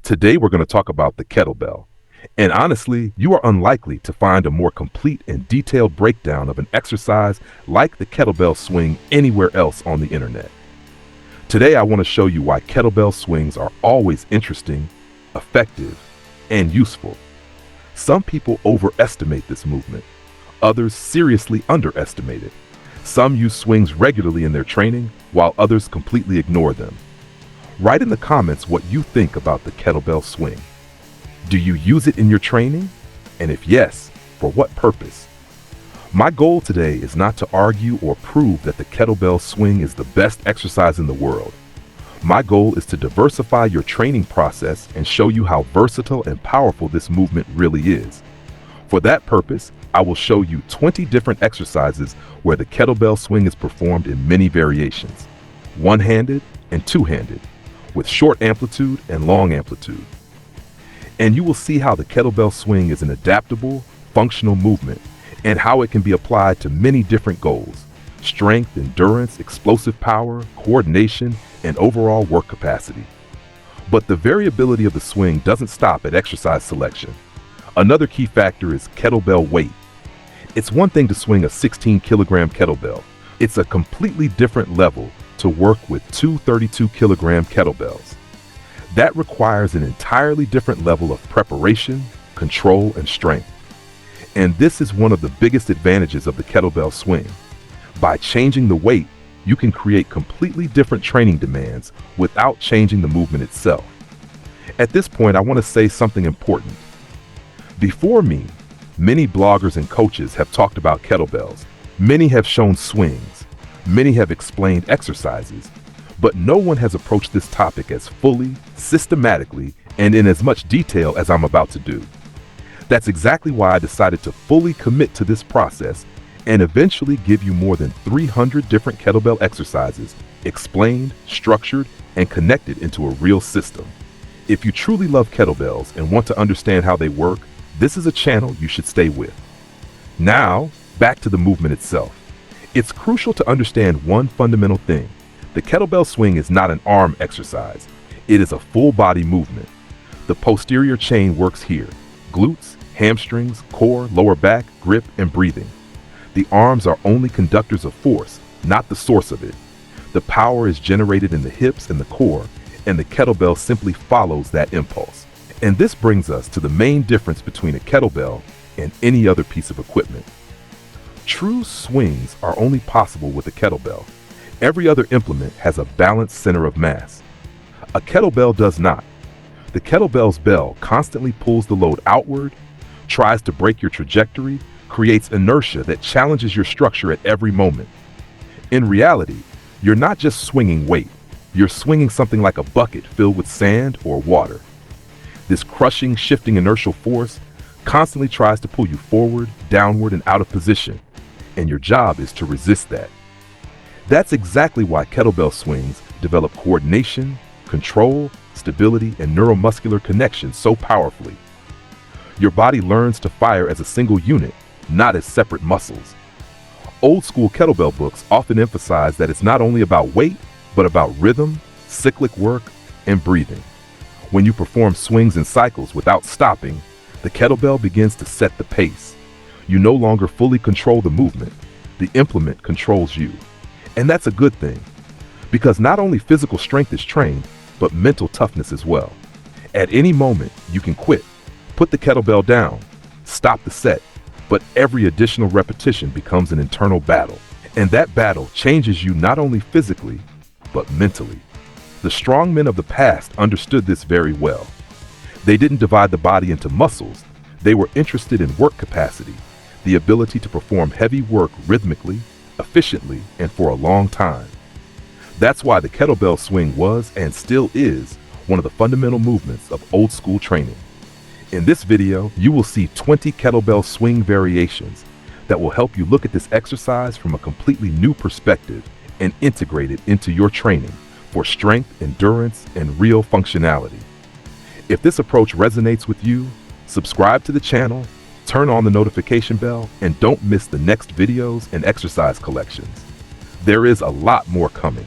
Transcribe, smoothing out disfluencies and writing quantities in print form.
Today we're going to talk about the kettlebell. And honestly, you are unlikely to find a more complete and detailed breakdown of an exercise like the kettlebell swing anywhere else on the internet. Today I want to show you why kettlebell swings are always interesting, effective, and useful. Some people overestimate this movement. Others seriously underestimate it. Some use swings regularly in their training, while others completely ignore them. Write in the comments what you think about the kettlebell swing. Do you use it in your training? And if yes, for what purpose? My goal today is not to argue or prove that the kettlebell swing is the best exercise in the world. My goal is to diversify your training process and show you how versatile and powerful this movement really is. For that purpose, I will show you 20 different exercises where the kettlebell swing is performed in many variations, one-handed and two-handed, with short amplitude and long amplitude. And you will see how the kettlebell swing is an adaptable, functional movement and how it can be applied to many different goals: strength, endurance, explosive power, coordination, and overall work capacity. But the variability of the swing doesn't stop at exercise selection. Another key factor is kettlebell weight. It's one thing to swing a 16-kilogram kettlebell. It's a completely different level to work with two 32-kilogram kettlebells. That requires an entirely different level of preparation, control, and strength. And this is one of the biggest advantages of the kettlebell swing. By changing the weight, you can create completely different training demands without changing the movement itself. At this point, I want to say something important. Before me, many bloggers and coaches have talked about kettlebells. Many have shown swings. Many have explained exercises. But no one has approached this topic as fully, systematically, and in as much detail as I'm about to do. That's exactly why I decided to fully commit to this process and eventually give you more than 300 different kettlebell exercises, explained, structured, and connected into a real system. If you truly love kettlebells and want to understand how they work, this is a channel you should stay with. Now, back to the movement itself. It's crucial to understand one fundamental thing. The kettlebell swing is not an arm exercise. It is a full body movement. The posterior chain works here: glutes, hamstrings, core, lower back, grip, and breathing. The arms are only conductors of force, not the source of it. The power is generated in the hips and the core, and the kettlebell simply follows that impulse. And this brings us to the main difference between a kettlebell and any other piece of equipment. True swings are only possible with a kettlebell. Every other implement has a balanced center of mass. A kettlebell does not. The kettlebell's bell constantly pulls the load outward, tries to break your trajectory, creates inertia that challenges your structure at every moment. In reality, you're not just swinging weight. You're swinging something like a bucket filled with sand or water. This crushing, shifting inertial force constantly tries to pull you forward, downward, and out of position, and your job is to resist that. That's exactly why kettlebell swings develop coordination, control, stability, and neuromuscular connections so powerfully. Your body learns to fire as a single unit, not as separate muscles. Old school kettlebell books often emphasize that it's not only about weight, but about rhythm, cyclic work, and breathing. When you perform swings and cycles without stopping, the kettlebell begins to set the pace. You no longer fully control the movement. The implement controls you. And that's a good thing, because not only physical strength is trained, but mental toughness as well. At any moment, you can quit, put the kettlebell down, stop the set, but every additional repetition becomes an internal battle. And that battle changes you not only physically, but mentally. The strongmen of the past understood this very well. They didn't divide the body into muscles. They were interested in work capacity, the ability to perform heavy work rhythmically, efficiently, and for a long time. That's why the kettlebell swing was and still is one of the fundamental movements of old school training. In this video, you will see 20 kettlebell swing variations that will help you look at this exercise from a completely new perspective and integrate it into your training for strength, endurance, and real functionality. If this approach resonates with you, subscribe to the channel, turn on the notification bell, and don't miss the next videos and exercise collections. There is a lot more coming.